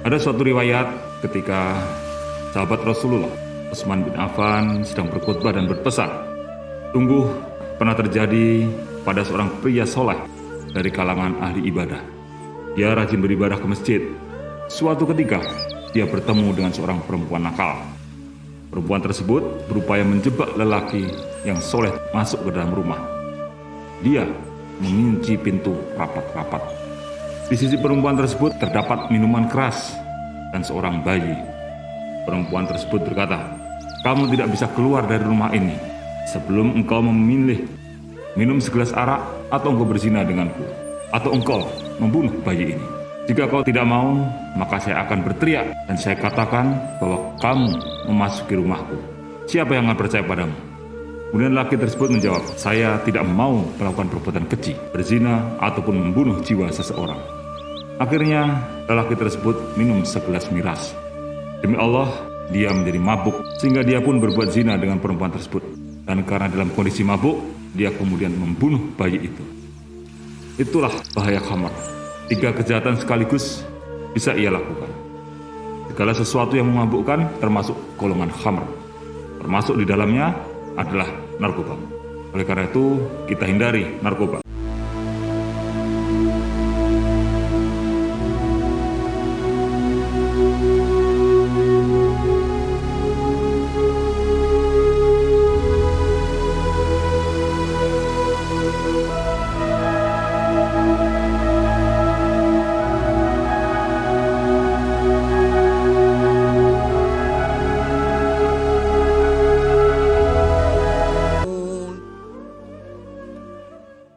Ada suatu riwayat ketika sahabat Rasulullah, Utsman bin Affan, sedang berkhutbah dan berpesan, "Sungguh pernah terjadi pada seorang pria soleh dari kalangan ahli ibadah. Dia rajin beribadah ke masjid. Suatu ketika, dia bertemu dengan seorang perempuan nakal. Perempuan tersebut berupaya menjebak lelaki yang soleh masuk ke dalam rumah. Dia mengunci pintu rapat-rapat. Di sisi perempuan tersebut terdapat minuman keras dan seorang bayi. Perempuan tersebut berkata, 'Kamu tidak bisa keluar dari rumah ini sebelum engkau memilih minum segelas arak atau engkau berzina denganku, atau engkau membunuh bayi ini. Jika kau tidak mau, maka saya akan berteriak dan saya katakan bahwa kamu memasuki rumahku. Siapa yang akan percaya padamu?' Kemudian laki tersebut menjawab, 'Saya tidak mau melakukan perbuatan keji, berzina, ataupun membunuh jiwa seseorang.' Akhirnya, lelaki tersebut minum segelas miras. Demi Allah, dia menjadi mabuk, sehingga dia pun berbuat zina dengan perempuan tersebut. Dan karena dalam kondisi mabuk, dia kemudian membunuh bayi itu. Itulah bahaya khamar. 3 kejahatan sekaligus bisa ia lakukan. Segala sesuatu yang memabukkan termasuk golongan khamar. Termasuk di dalamnya adalah narkoba. Oleh karena itu, kita hindari narkoba.